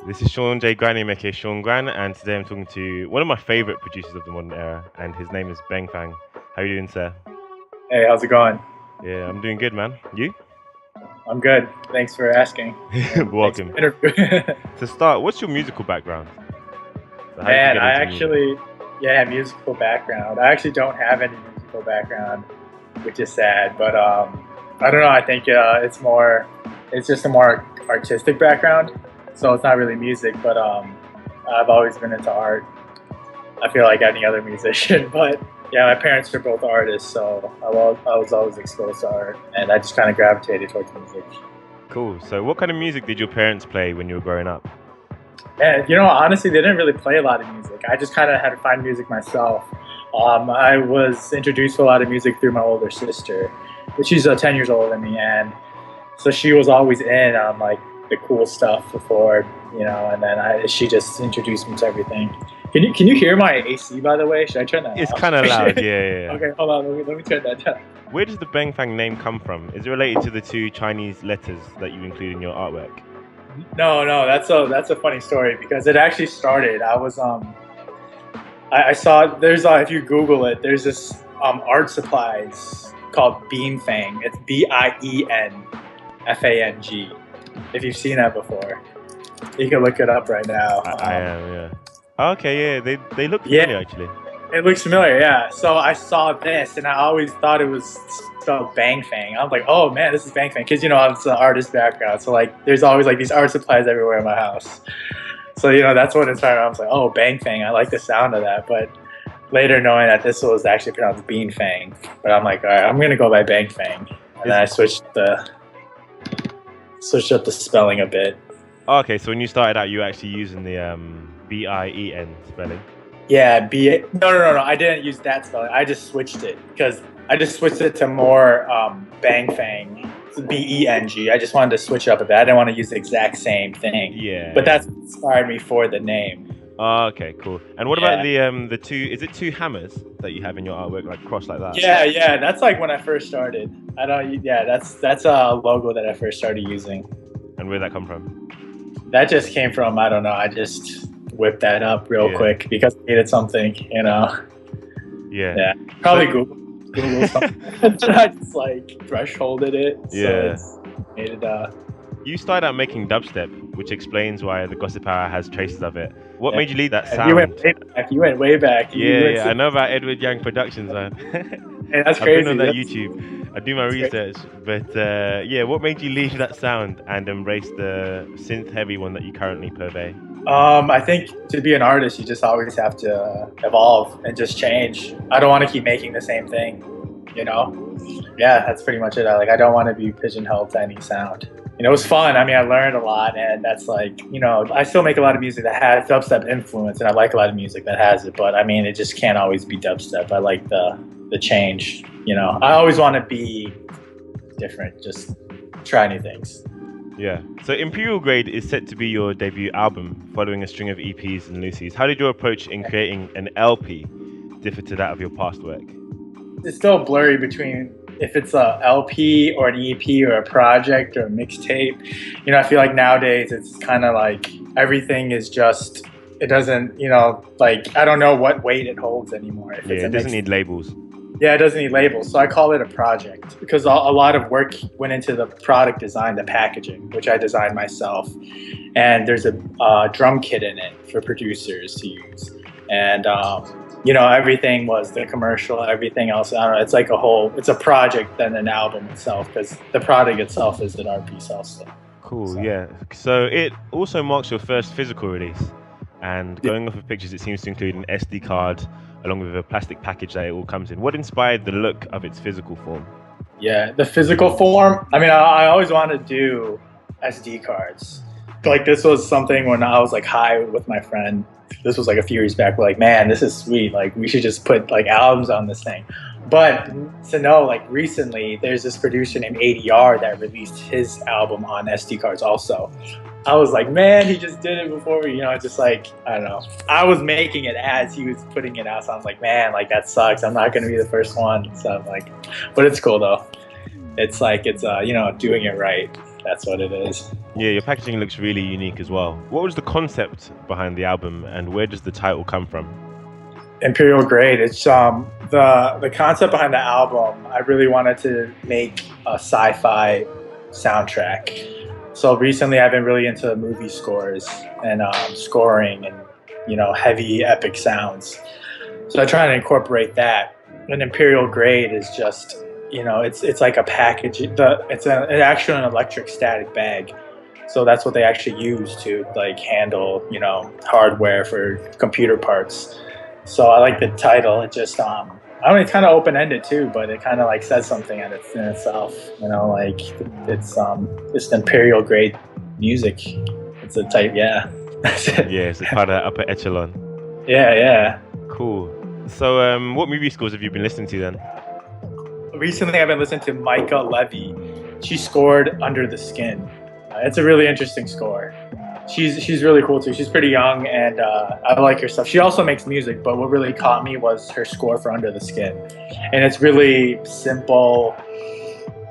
This is Sean J. Granny, aka Sean Gran, and today I'm talking to one of my favorite producers of the modern era, and his name is Bengfang. How are you doing, sir? Hey, how's it going? Yeah, I'm doing good, man. You? I'm good. Thanks for asking. Welcome. To start, what's your musical background? So Man, musical background. I actually don't have any musical background, which is sad. But I don't know. I think it's just a more artistic background. So it's not really music, but I've always been into art. I feel like any other musician, but yeah, my parents are both artists, so I was always exposed to art, and I just kind of gravitated towards music. Cool. So what kind of music did your parents play when you were growing up? And honestly, they didn't really play a lot of music. I just kind of had to find music myself. I was introduced to a lot of music through my older sister, but she's 10 years older than me, and so she was always in on like the cool stuff before, and then she just introduced me to everything. Can you hear my AC, by the way? Should I turn that It's off? kind of loud, yeah. Okay, hold on. Let me turn that down. Where does the Bengfang name come from? Is it related to the two Chinese letters that you include in your artwork? No, that's a funny story because it actually started. I saw there's if you Google it, there's this art supplies called Beanfang. It's Bienfang. If you've seen that before, you can look it up right now. I am, yeah. Okay, yeah, they look familiar actually. It looks familiar, yeah. So I saw this, and I always thought it was spelled Bangfang. I was like, oh man, this is Bangfang, because it's an artist background. So like, there's always like these art supplies everywhere in my house. So that's what inspired me. I was like, oh, Bangfang, I like the sound of that. But later knowing that this was actually pronounced Beanfang, but I'm like, all right, I'm gonna go by Bangfang, and then I switched up the spelling a bit. Okay, so when you started out, you were actually using the B-I-E-N spelling. Yeah, No. I didn't use that spelling. I just switched it to more Bangfang, B-E-N-G. I just wanted to switch it up a bit. I didn't want to use the exact same thing. Yeah. But that's what inspired me for the name. Oh, okay, cool. And what about the two? Is it two hammers that you have in your artwork, like crossed like that? Yeah. That's like when I first started. That's a logo that I first started using. And where'd that come from? That just came from, I don't know. I just whipped that up real quick because I needed something, Yeah. Probably Google something. I just like thresholded it. Yeah. So made it, You started out making dubstep, which explains why the Gossip Hour has traces of it. What made you leave that sound? You went way back. Yeah, I know about Edward Yang Productions, man. Hey, that's crazy. I've been on that YouTube. I do my research, but what made you leave that sound and embrace the synth-heavy one that you currently purvey? I think to be an artist, you just always have to evolve and just change. I don't want to keep making the same thing, Yeah, that's pretty much it. I don't want to be pigeonholed to any sound. It was fun. I mean, I learned a lot, and that's like, I still make a lot of music that has dubstep influence, and I like a lot of music that has it, but I mean, it just can't always be dubstep. I like the change, I always want to be different, just try new things. Yeah. So Imperial Grade is set to be your debut album following a string of EPs and Lucy's. How did your approach in creating an LP differ to that of your past work? It's still blurry between if it's a LP or an EP or a project or a mixtape. I feel like nowadays it's kind of like everything is just, it doesn't, I don't know what weight it holds anymore. It doesn't need labels. Yeah, it doesn't need labels. So I call it a project because a lot of work went into the product design, the packaging, which I designed myself. And there's a drum kit in it for producers to use. And, everything was the commercial, everything else. I don't know. It's like it's a project than an album itself because the product itself is an art piece also. Cool, yeah. So it also marks your first physical release. And going off of pictures, it seems to include an SD card along with a plastic package that it all comes in. What inspired the look of its physical form? Yeah, the physical form. I mean, I always wanted to do SD cards. Like this was something when I was like high with my friend. This was like a few years back. We're like, man, this is sweet. Like we should just put like albums on this thing. But to know, like recently, there's this producer named ADR that released his album on SD cards also. I was like, man, he just did it before me. Just like, I don't know. I was making it as he was putting it out. So I was like, man, like that sucks. I'm not going to be the first one. So I'm like, but it's cool though. It's like, it's, doing it right. that's what it is. Yeah, your packaging looks really unique as well. What was the concept behind the album, and where does the title come from? Imperial Grade. It's the concept behind the album. I really wanted to make a sci-fi soundtrack. So recently, I've been really into movie scores and scoring and heavy epic sounds. So I try to incorporate that. And Imperial Grade is just it's like a package. It's actually an electric static bag. So that's what they actually use to like handle hardware for computer parts. So I like the title. It just it's kind of open ended too, but it kind of like says something in itself. Like it's Imperial Grade music. It's a type, yeah. Yeah, it's part of upper echelon. Yeah. Cool. So, what movie scores have you been listening to then? Recently, I've been listening to Micah Levy. She scored Under the Skin. It's a really interesting score. She's really cool too. She's pretty young, and I like her stuff. She also makes music, but what really caught me was her score for Under the Skin. And it's really simple,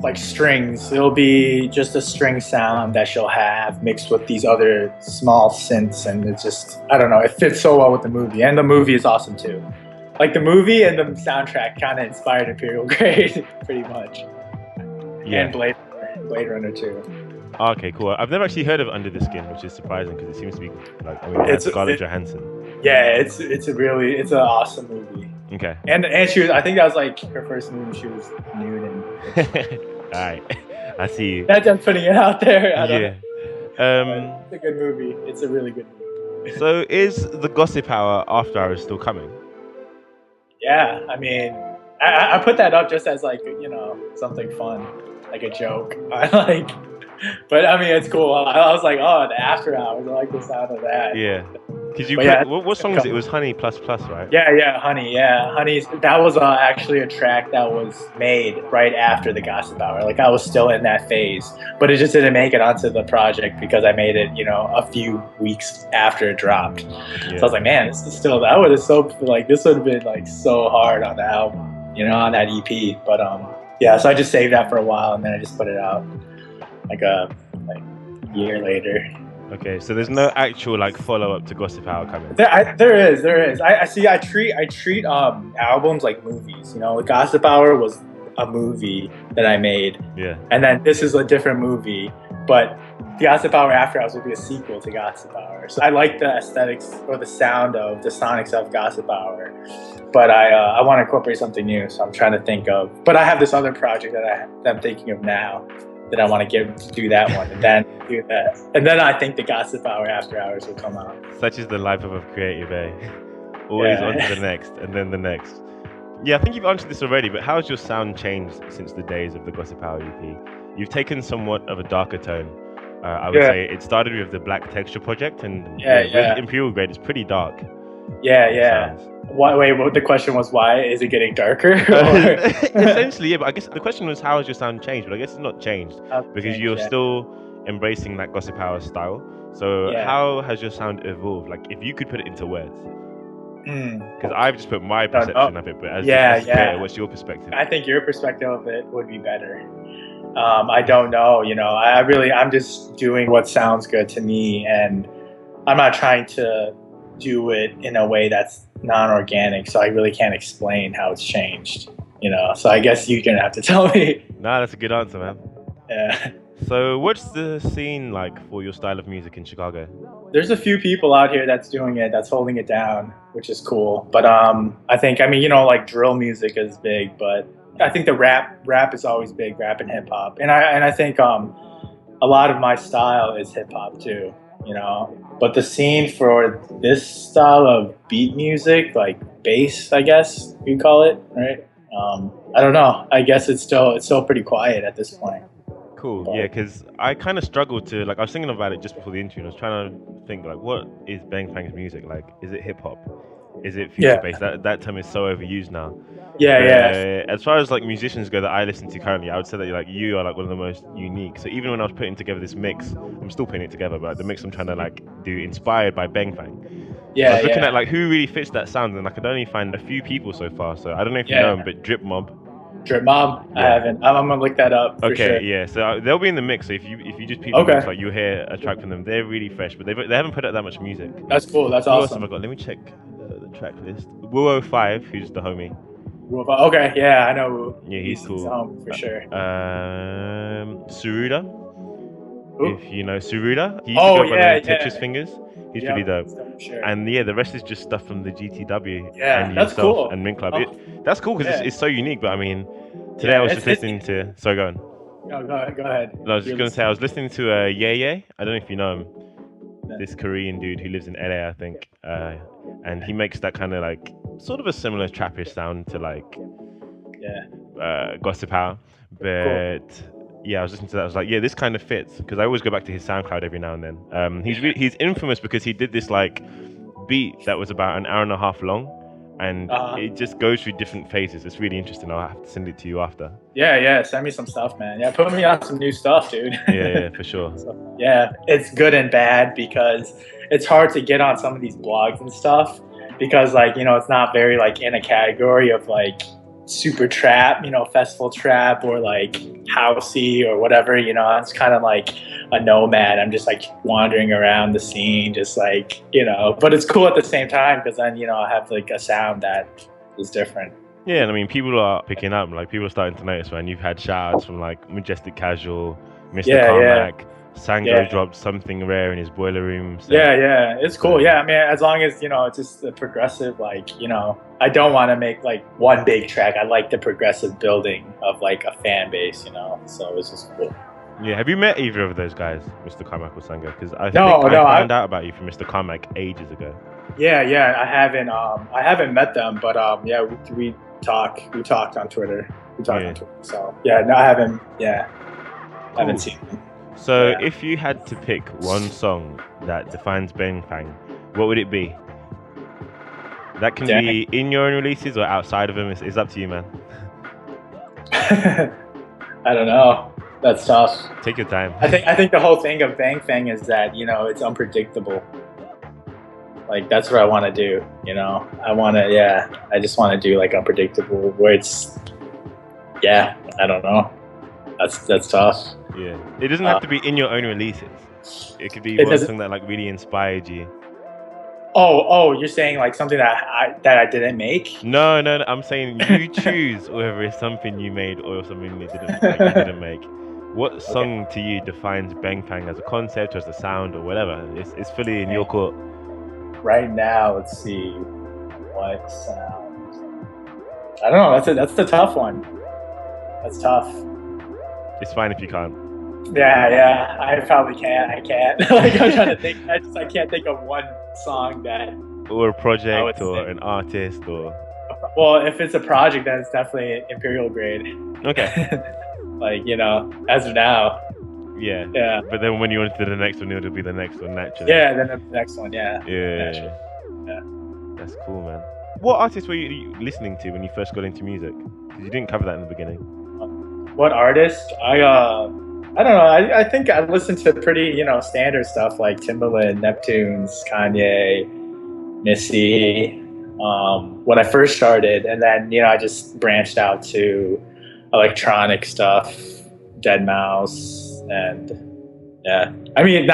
like strings. It'll be just a string sound that she'll have mixed with these other small synths, and it's just, I don't know, it fits so well with the movie. And the movie is awesome too. Like the movie and the soundtrack kind of inspired Imperial Grade, pretty much. Yeah. And Blade Runner too. Okay, cool. I've never actually heard of Under the Skin, which is surprising because it seems to be like, it's Scarlett Johansson. Yeah, it's an awesome movie. Okay. And she was, I think that was like her first movie. She was nude and. All right, I see you. That's just putting it out there. I don't know. It's a good movie. It's a really good movie. So is the Gossip Hour After Hours still coming? Yeah, I mean, I put that up just as like something fun, like a joke. But I mean, it's cool. I was like, oh, the After Hours. I like the sound of that. Yeah. Because what song was it? It was Honey Plus Plus, right? Yeah, Honey. Yeah, Honey. That was actually a track that was made right after the Gossip Hour. Like I was still in that phase, but it just didn't make it onto the project because I made it, a few weeks after it dropped. Yeah. So I was like, man, this is still. That would have this would have been like so hard on the album, on that EP. But yeah. So I just saved that for a while and then I just put it out like a year later. Okay, so there's no actual follow up to Gossip Hour coming. There is. I see. I treat albums like movies. Gossip Hour was a movie that I made. Yeah. And then this is a different movie, but the Gossip Hour After Hours will be a sequel to Gossip Hour. So I like the aesthetics or the sound of the sonics of Gossip Hour, but I want to incorporate something new. So I'm trying to think of. But I have this other project that I'm thinking of now. That I want to do that one and then do that. And then I think the Gossip Hour After Hours will come out. Such is the life of a creative, eh? Always on to the next and then the next. Yeah, I think you've answered this already, but how has your sound changed since the days of the Gossip Hour EP? You've taken somewhat of a darker tone. I would say it started with the Black Texture project, and with Imperial Grade, it's pretty dark. Yeah. Wait, the question was why is it getting darker? Essentially, yeah, but I guess the question was how has your sound changed? But I guess it's not changed because you're still embracing that Gossip Hour style. So how has your sound evolved? Like if you could put it into words. Because I've just put my perception of it, but as creator, what's your perspective? I think your perspective of it would be better. I don't know, I'm just doing what sounds good to me, and I'm not trying to do it in a way that's non-organic, so I really can't explain how it's changed, so I guess you're gonna have to tell me. Nah, that's a good answer, man. Yeah. So what's the scene like for your style of music in Chicago? There's a few people out here that's doing it, that's holding it down, which is cool. But I think, like drill music is big, but I think the rap is always big, rap and hip hop. And I think a lot of my style is hip hop too, But the scene for this style of beat music, like bass, I guess you call it, right? I don't know. I guess it's still pretty quiet at this point. Cool. But, yeah, because I kind of struggled to I was thinking about it just before the interview. And I was trying to think what is Bengfang's music like? Is it hip hop? Is it future bass? That term is so overused now. Yeah. As far as musicians go that I listen to currently, I would say that you are one of the most unique. So even when I was putting together this mix, I'm still putting it together, but the mix I'm trying to do inspired by Bengfang. I was looking at who really fits that sound, and I could only find a few people so far. So I don't know if you know them, but Drip Mob. Drip Mob. I Yeah. haven't. I'm gonna look that up for Okay, sure. yeah. So they'll be in the mix. So if you just peep the Okay. mix, like you'll hear a track from them. They're really fresh, but they haven't put out that much music. That's cool. That's Who else have awesome. I got? Let me check the track list. Wu05, who's the homie. Okay, yeah, I know. Yeah, he's cool. Home for sure. Suruda. Ooh. If you know Suruda, he used to go by the name Tetris Fingers. He's pretty dope. Sure. And yeah, the rest is just stuff from the GTW and that's yourself cool. and Mint Club. That's cool because it's so unique. But I mean, today I was just listening to. Sorry, go on. No, go ahead. No, I was just gonna say I was listening to Ye. I don't know if you know him. This Korean dude who lives in LA, I think, and he makes that kind of like sort of a similar trappish sound to like Gossip Hour, but. Cool. Yeah, I was listening to that. I was like, yeah, this kind of fits because I always go back to his SoundCloud every now and then. He's infamous because he did this like beat that was about an hour and a half long, and it just goes through different phases. It's really interesting. I'll have to send it to you after. Yeah, send me some stuff, man. Yeah, put me on some new stuff, dude. yeah, for sure. So, yeah, it's good and bad because it's hard to get on some of these blogs and stuff because like it's not very like in a category of like super trap, festival trap or like housey or whatever, it's kind of like a nomad. I'm just like wandering around the scene, just like, but it's cool at the same time because then, I have like a sound that is different. Yeah, and I mean, people are picking up, like people are starting to notice, man. You've had shout-outs from like Majestic Casual, Mr. Carmack, Sango dropped something rare in his boiler room. So. Yeah, it's cool. Yeah, I mean, as long as, it's just the progressive, like, I don't want to make like one big track. I like the progressive building of like a fan base, so it's just cool. Yeah, have you met either of those guys, Mr. Carmack or Sango? Because I found out about you from Mr. Carmack ages ago. Yeah, I haven't met them, but we talked on Twitter. So yeah, no, I haven't. Yeah, cool. I haven't seen them. So if you had to pick one song that defines Bengfang, what would it be? That can be in your own releases or outside of them. It's up to you, man. I don't know. That's tough. Take your time. I think the whole thing of Bengfang is that it's unpredictable. Like that's what I want to do. I just want to do like unpredictable where it's. Yeah, I don't know. That's tough. Yeah, it doesn't have to be in your own releases. It could be one song that like really inspired you. Oh, you're saying like something that I didn't make? No, I'm saying you choose whether it's something you made or something you didn't make. What song to you defines Bengfang as a concept or as a sound or whatever? It's fully in your court. Right now, let's see what sound. I don't know. That's the tough one. That's tough. It's fine if you can't. Yeah, I probably can't. I can't. Like I'm trying to think. I can't think of one song that. Or a project, or an artist, or. Well, if it's a project, then it's definitely Imperial Grade. Okay. Like as of now. Yeah. Yeah. But then when you want to do the next one, it'll be the next one naturally. Yeah, then the next one. Yeah. Yeah. That's cool, man. What artists were you listening to when you first got into music? Because you didn't cover that in the beginning. What artist? I don't know. I think I listened to pretty, standard stuff like Timbaland, Neptunes, Kanye, Missy, when I first started. And then, I just branched out to electronic stuff, Deadmau5, and I mean,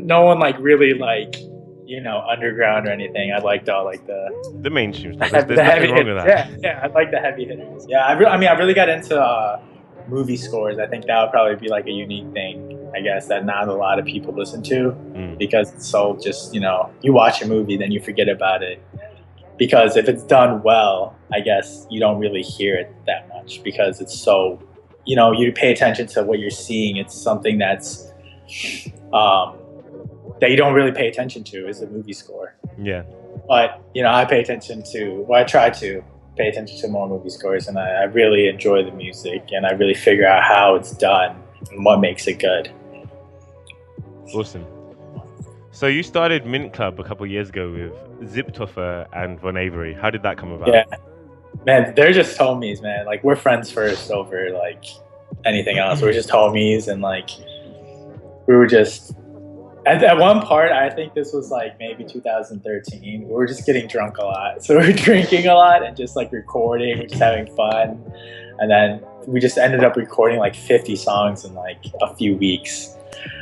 no one like really like, underground or anything. I liked all like the mainstream stuff. There's nothing wrong with that. Yeah, I like the heavy hitters. Yeah, I really got into movie scores. I think that would probably be like a unique thing, I guess, that not a lot of people listen to because it's so just, you watch a movie, then you forget about it. Because if it's done well, I guess you don't really hear it that much because it's so, you pay attention to what you're seeing. It's something that's, that you don't really pay attention to is a movie score. Yeah. But, I pay attention to, I try to pay attention to more movie scores, and I really enjoy the music, and I really figure out how it's done and what makes it good. Awesome. So you started Mint Club a couple of years ago with Ziptoffer and Von Avery. How did that come about? Yeah, man, they're just homies, man. Like we're friends first over like anything else. We're just homies, and like we were just At one part, I think this was like maybe 2013. We were just getting drunk a lot, so we were drinking a lot and just like recording, we're just having fun, and then we just ended up recording like 50 songs in like a few weeks,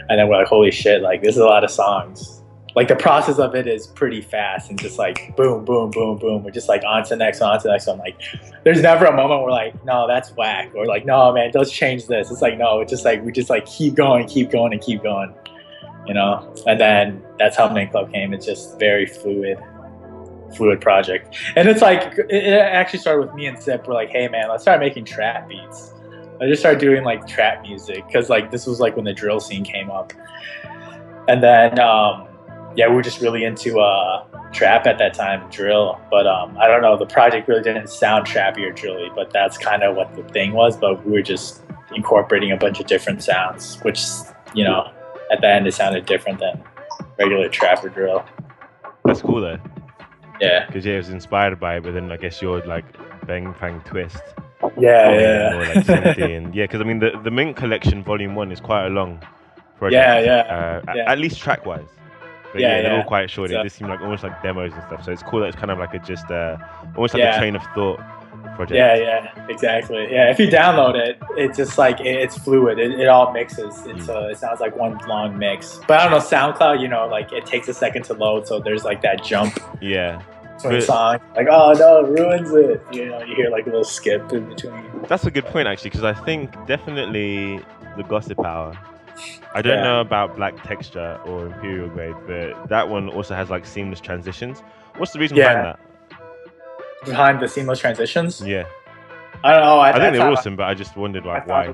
and then we're like, holy shit, like this is a lot of songs. Like the process of it is pretty fast and just like boom, boom, boom, boom. We're just like on to the next one, on to the next one. Like there's never a moment where like, no, that's whack, or like, no, man, let's change this. It's like, no, it's just like we just like keep going, and keep going. You know, and then that's how Mint Club came. It's just very fluid project, and it's like it actually started with me and Zip. We're like, hey man, let's start making trap beats. I just started doing like trap music because like this was like when the drill scene came up, and then yeah, we were just really into trap at that time, drill. But I don't know, the project really didn't sound trappy or drilly, but that's kind of what the thing was. But we were just incorporating a bunch of different sounds, which, you know, at the end it sounded different than regular trap or drill. That's cool though. Yeah. Because it was inspired by it, but then I guess your like Bengfang twist. Yeah. More like synthy and yeah, because I mean the Mint Collection Volume 1 is quite a long project. Yeah. At least track wise. But they're all quite short. It just seemed like almost like demos and stuff. So it's cool that it's kind of like almost like a train of thought project. Yeah, exactly. Yeah, if you download it, it's just like it's fluid. It all mixes. It sounds like one long mix. But I don't know, SoundCloud, you know, like it takes a second to load, so there's like that jump. Yeah. Between songs, like, oh no, it ruins it. You know, you hear like a little skip in between. That's a good point actually, because I think definitely the Gossip Hour. I don't know about Black Texture or Imperial Grade, but that one also has like seamless transitions. What's the reason behind that? Behind the seamless transitions? Yeah. I don't know. I think they're awesome, but I just wondered like why.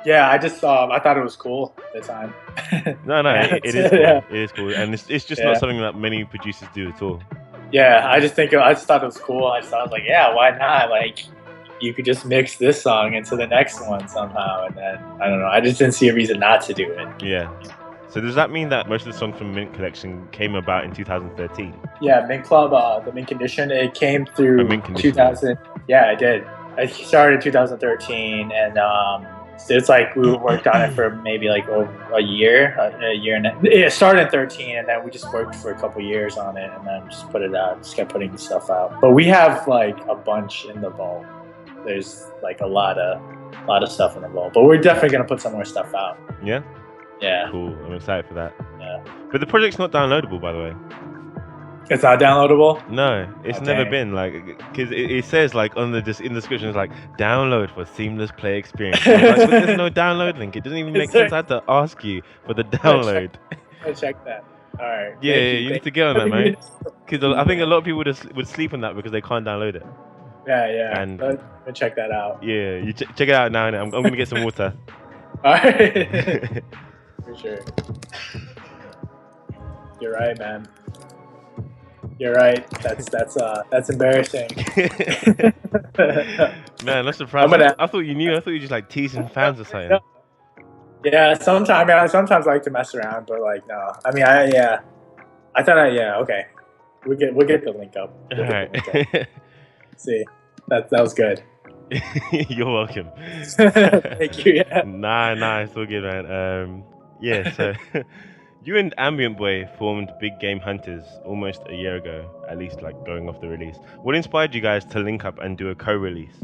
I just I thought it was cool at the time. No, it is cool. Yeah. It is cool, and it's just not something that many producers do at all. Yeah, I just thought it was cool. I was like, yeah, why not? Like, you could just mix this song into the next one somehow, and then I don't know. I just didn't see a reason not to do it. Yeah. So does that mean that most of the songs from Mint Collection came about in 2013? Yeah, Mint Club, the Mint Condition, it came through 2000. Yeah, it did. I started in 2013, and so it's like we worked on it for maybe like over a year and it started in 13, and then we just worked for a couple years on it, and then just put it out. Just kept putting stuff out. But we have like a bunch in the vault. There's like a lot of stuff in the vault, but we're definitely gonna put some more stuff out. Yeah. Yeah. Cool. I'm excited for that. Yeah. But the project's not downloadable, by the way. It's not downloadable? No, it's never been like, because it says like on the in the description, it's like download for seamless play experience. Like, but there's no download link. It doesn't even make sense. I had to ask you for the download. I'll check that. All right. Yeah, you need to get on that, man. Because I think a lot of people would sleep on that because they can't download it. Yeah. And I'll check that out. Yeah, you check it out now. I'm gonna get some water. All right. For sure. You're right, man. You're right. That's embarrassing. Man, that's surprising. I thought you knew. I thought you were just like teasing fans or something. Yeah, sometimes I like to mess around, but like no. I mean, I thought okay. We'll get the link up. All right. See, that was good. You're welcome. Thank you. Yeah. Nah, it's all good, man. Yeah, so you and Ambient Boy formed Big Game Hunters almost a year ago, at least like going off the release. What inspired you guys to link up and do a co-release?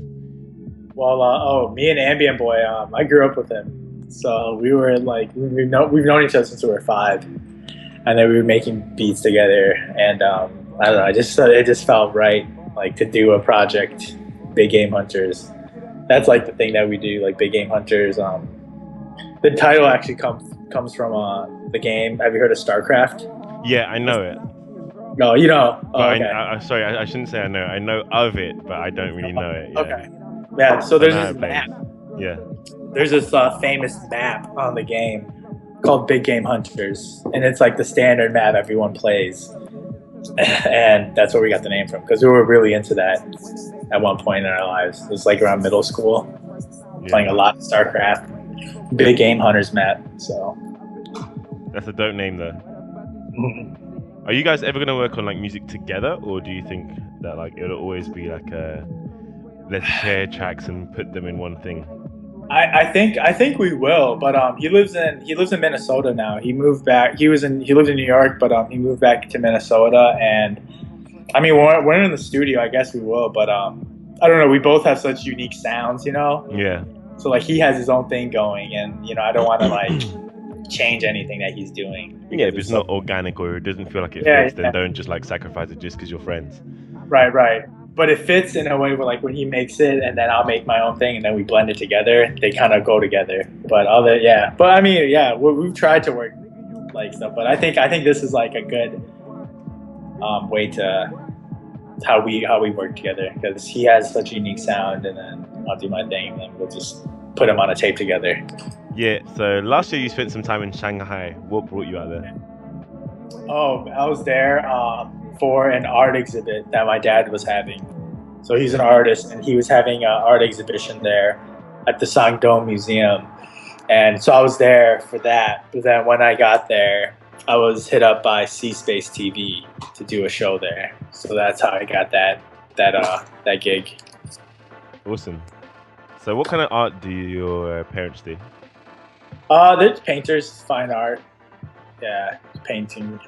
Well, me and Ambient Boy, I grew up with him, so we were like we've known each other since we were 5, and then we were making beats together, and I don't know, it just felt right, like to do a project, Big Game Hunters. That's like the thing that we do, like Big Game Hunters. The title actually comes from the game. Have you heard of StarCraft? Yeah, I know it. No, you know. Oh, okay. Sorry, I shouldn't say I know. I know of it, but I don't really know it. Yeah. Okay. Yeah, so there's this map. Yeah. There's this famous map on the game called Big Game Hunters, and it's like the standard map everyone plays. And that's where we got the name from, because we were really into that at one point in our lives. It was like around middle school, playing a lot of StarCraft. Big Game Hunters map, so that's a dope name though. Are you guys ever gonna work on like music together, or do you think that like it'll always be like let's share tracks and put them in one thing? I think we will, but he lives in Minnesota now. He moved back. He lived in New York, but he moved back to Minnesota. And I mean, when we're in the studio, I guess we will. But I don't know. We both have such unique sounds, you know. Yeah. So like he has his own thing going, and I don't want to like change anything that he's doing. Yeah, Because if it's not organic or it doesn't feel like it yeah, fits, then yeah, don't just like sacrifice it just because you're friends. right, right. But it fits in a way where like when he makes it, and then I'll make my own thing, and then we blend it together. They kind of go together. But yeah. But I mean, yeah, we've tried to work like stuff, but I think this is like a good way to how we work together, because he has such a unique sound, and then I'll do my thing, and then we'll just put them on a tape together. Yeah, so last year you spent some time in Shanghai. What brought you out there? Oh, I was there for an art exhibit that my dad was having. So he's an artist, and he was having an art exhibition there at the Sango Museum. And so I was there for that. But then when I got there, I was hit up by C-Space TV to do a show there. So that's how I got that gig. Awesome. So what kind of art do your parents do? They're painters, fine art. Yeah, painting,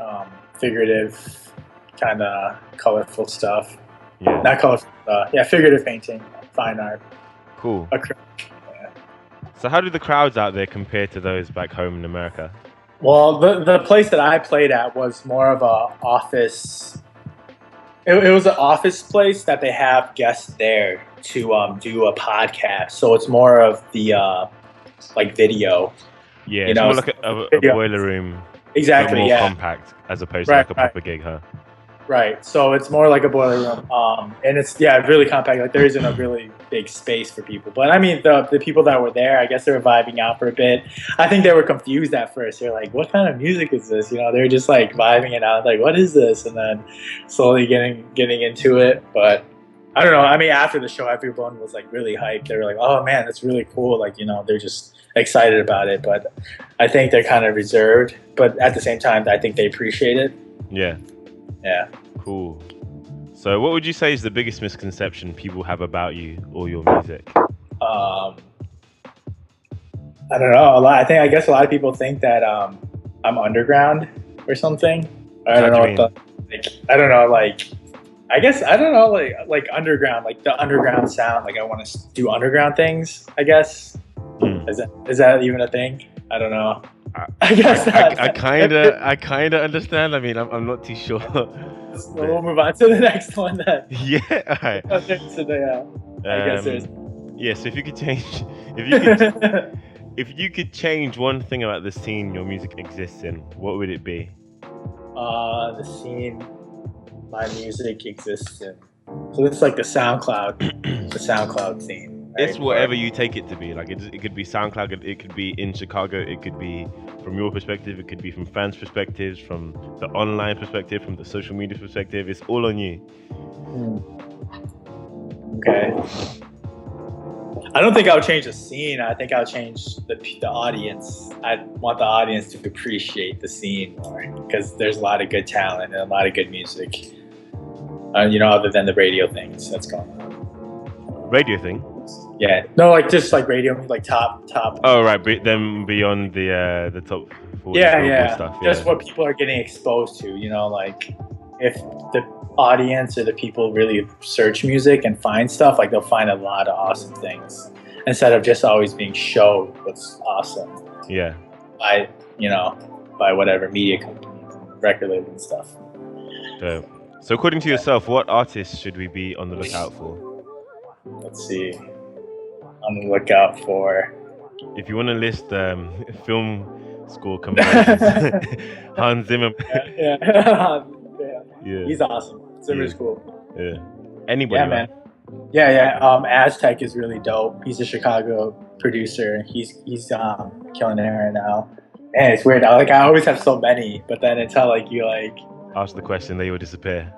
figurative, kind of colorful stuff. Yeah. Not colorful. Yeah, figurative painting, fine art. Cool. Acrylic. Yeah. So how do the crowds out there compare to those back home in America? Well, the place that I played at was more of a office. It was an office place that they have guests there to do a podcast. So it's more of the like video. Yeah, You it's know, more like a video. boiler room, but Exactly. more Yeah. compact as opposed to Right. like a Right. proper gig, huh? Right. So it's more like a boiler room. And it's really compact. Like there isn't a really big space for people. But I mean the people that were there, I guess they were vibing out for a bit. I think they were confused at first. They're like, what kind of music is this? They're just like vibing it out, like, what is this? And then slowly getting into it. But I don't know. I mean, after the show, everyone was like really hyped. They were like, oh man, that's really cool. Like, they're just excited about it. But I think they're kind of reserved. But at the same time, I think they appreciate it. Yeah. Yeah. Cool. So what would you say is the biggest misconception people have about you or your music? I don't know. I guess a lot of people think that I'm underground or something. I don't know what I don't know. Like, I guess I don't know. Like underground, like the underground sound. Like I want to do underground things. I guess. Is that even a thing? I don't know. I guess I kind of understand. I mean, I'm not too sure. We'll move on to the next one then. Yeah. All right. So I guess there's. Yeah. So if you could change, if you could change one thing about the scene your music exists in, what would it be? The scene my music exists in. So it's like the SoundCloud scene. Right? It's whatever you take it to be. Like it could be SoundCloud, it could be in Chicago, it could be from your perspective, it could be from fans' perspectives, from the online perspective, from the social media perspective. It's all on you. Okay. I don't think I'll change the scene. I think I'll change the audience. I want the audience to appreciate the scene more, because there's a lot of good talent and a lot of good music. Other than the radio things that's going on. Radio thing? Yeah. No, like just like radio, like top. Oh right, but then beyond the top 40 yeah. stuff. Just what people are getting exposed to. Like if the audience or the people really search music and find stuff, like they'll find a lot of awesome things instead of just always being showed what's awesome. Yeah. By whatever media companies, record labels and stuff. So according to yourself, what artists should we be on the lookout for? Let's see. On the lookout for. If you want to list film score composers, Hans Zimmer. Yeah. Yeah. He's awesome. Zimmer's cool. Yeah. Anybody? Yeah, man. Yeah. Aztec is really dope. He's a Chicago producer. He's killing it right now. Man, it's weird. I always have so many, but then until you ask the question, they will disappear.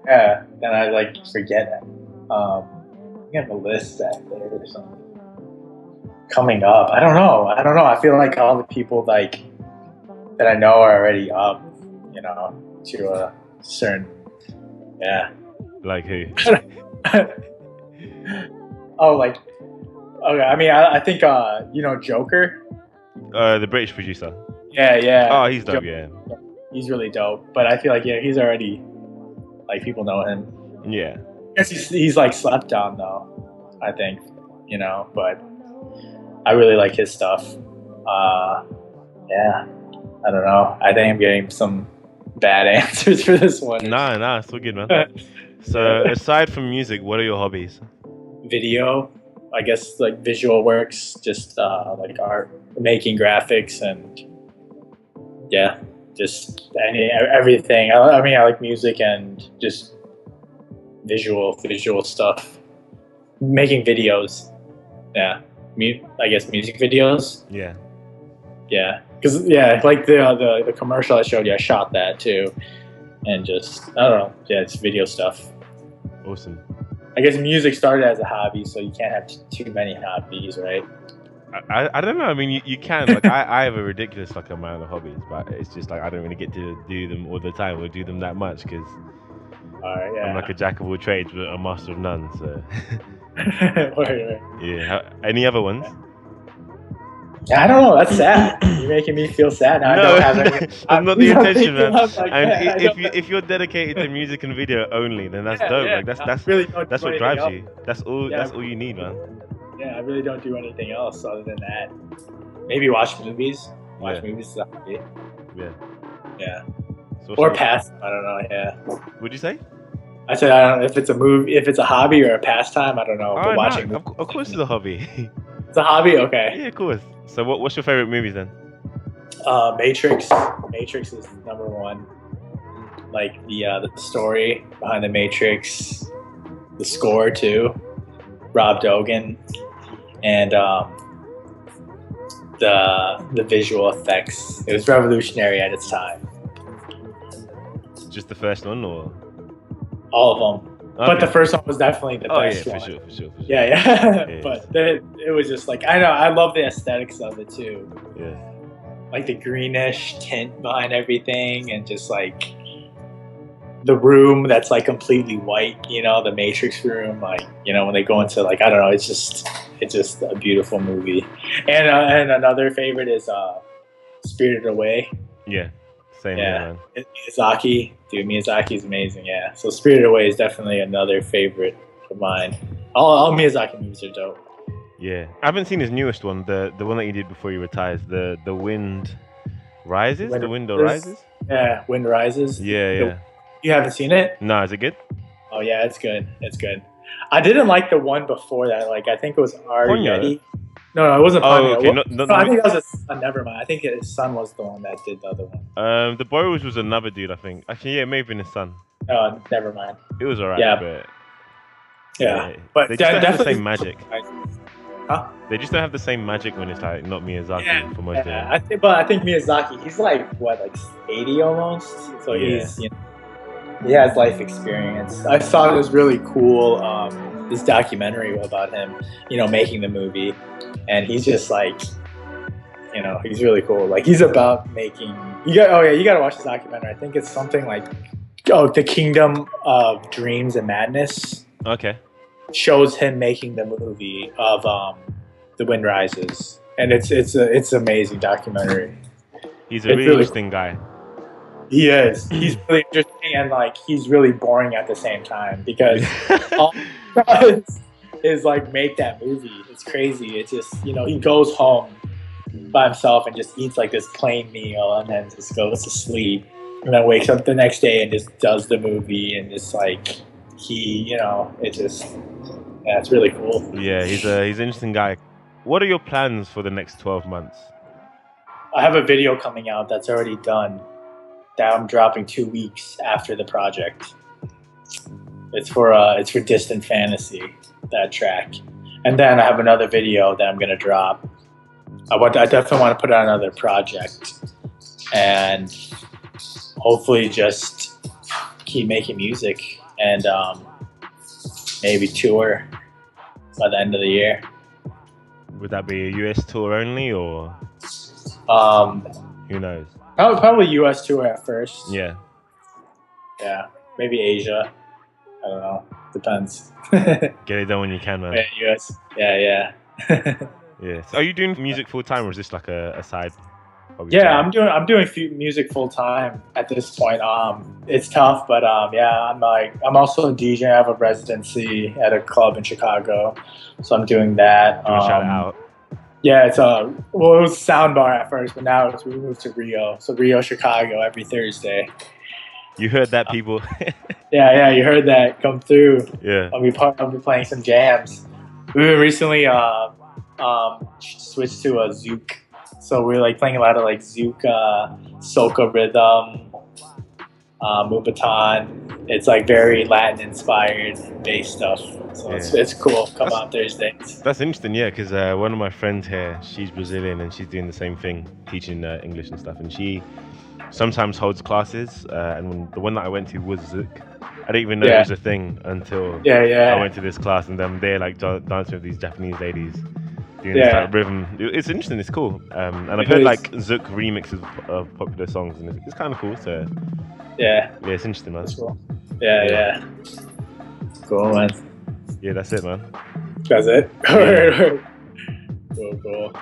Yeah. Then I forget it. You have a list back there or something coming up. I don't know. I feel like all the people that I know are already up, to a certain. Yeah. Like who? Oh, Okay, I mean, I think you know Joker. The British producer. Yeah. Oh, he's dope. Yeah. He's really dope. But I feel like he's already like people know him. Yeah. I guess he's like slept on though. I think, you know, but I really like his stuff. Yeah, I don't know. I think I'm getting some bad answers for this one. Nah, it's all good, man. So aside from music, what are your hobbies? Video, I guess, like visual works, just like art, making graphics, and yeah, just everything. I mean, I like music and just visual stuff. Making videos, yeah. I guess music videos. Yeah. Yeah, because like the commercial I showed you, I shot that too, and just I don't know, yeah, it's video stuff. Awesome. I guess music started as a hobby, so you can't have too many hobbies, right? I don't know. I mean, you can. Like, I have a ridiculous like amount of hobbies, but it's just like I don't really get to do them all the time or do them that much because I'm like a jack of all trades but a master of none. So. right. Yeah. Any other ones? I don't know. That's sad. You're making me feel sad. Now No, I don't have any. that's not the intention, man. Like and if you're dedicated to music and video only, then that's dope. Yeah, Like that's really that's what drives you. That's all. Yeah. That's all you need, man. Yeah, I really don't do anything else other than that. Maybe watch movies. Watch movies is a hobby. Yeah. Or pastime. I don't know. Yeah. What'd you say? I said I don't know if it's a movie, if it's a hobby or a pastime. I don't know. Oh, but watching. No. Of course, it's a hobby. It's a hobby. Okay. Yeah, of course. So what's your favorite movies then? Matrix. Matrix is number one. Like the story behind the Matrix, the score too, Rob Dogan, and the visual effects. It was revolutionary at its time. Just the first one, or all of them? Okay. But the first one was definitely the best one. For sure. Yeah. But it was just like, I know, I love the aesthetics of it too. Yeah. Like the greenish tint behind everything, and just like the room that's like completely white, you know, the Matrix room, like, you know, when they go into like, I don't know, it's just a beautiful movie. And another favorite is Spirited Away. Yeah. Same here, man. Miyazaki. Dude, Miyazaki's amazing, yeah. So Spirited Away is definitely another favorite of mine. All Miyazaki movies are dope. Yeah. I haven't seen his newest one, the one that he did before he retires, the Wind Rises? The Window Rises? Yeah, Wind Rises. Yeah. You haven't seen it? No, is it good? Oh yeah, it's good. It's good. I didn't like the one before that. Like, I think it was Arietti. No, it wasn't Ponyo. Okay. I think that was his son. Never mind. I think his son was the one that did the other one. The Boys was another dude, I think. Actually, yeah, it may have been his son. Oh, never mind. It was alright, but... Yeah. But they just don't have the same magic. Huh? They just don't have the same magic when it's like not Miyazaki for most of them. I think Miyazaki, he's like, what, like 80 almost? So he's, you know, he has life experience. I thought it was really cool, this documentary about him, you know, making the movie. And he's just like, you know, he's really cool. Like, he's about making, you gotta watch this documentary. I think it's something like, The Kingdom of Dreams and Madness. Okay. Shows him making the movie of The Wind Rises. And it's an amazing documentary. He's a really interesting guy. He is. He's really interesting, and like he's really boring at the same time, because all he does is like make that movie. It's crazy. It's just, you know, he goes home by himself and just eats like this plain meal and then just goes to sleep, and then wakes up the next day and just does the movie, and just like you know, it's it's really cool. Yeah, he's an interesting guy. What are your plans for the next 12 months? I have a video coming out that's already done that I'm dropping 2 weeks after the project. It's for Distant Fantasy, that track. And then I have another video that I'm gonna drop. I definitely want to put out another project, and hopefully just keep making music, and maybe tour by the end of the year. Would that be a US tour only, or who knows? Probably US tour at first. Yeah. Yeah. Maybe Asia. I don't know. Depends. Get it done when you can, man. Yeah, US. Yeah. Yes. Are you doing music full time, or is this like a side hobby for Yeah, you? I'm doing music full time at this point. It's tough, but yeah, I'm also a DJ. I have a residency at a club in Chicago, so I'm doing that. Do you want to shout it out? Yeah, it's well, it was Soundbar at first, but now we moved to Rio. So Rio, Chicago, every Thursday. You heard that, people. Yeah, you heard that come through. Yeah. I'll be playing some jams. We recently switched to a zouk, so we're like playing a lot of like zouk, soca rhythm, Moombahton. It's like very Latin inspired bass stuff. So Yeah. it's cool. Come That's- on Thursdays. That's interesting, yeah, because one of my friends here, she's Brazilian and she's doing the same thing, teaching English and stuff. And she sometimes holds classes, and the one that I went to was Zouk. I didn't even know it was a thing until I went to this class, and then they're like dancing with these Japanese ladies doing this like rhythm. It's interesting, it's cool. And I've heard like Zouk remixes of popular songs, and it's kind of cool. So yeah, it's interesting, man. That's cool. Yeah. Cool, man. Yeah, that's it, man. That's it. Yeah. Cool.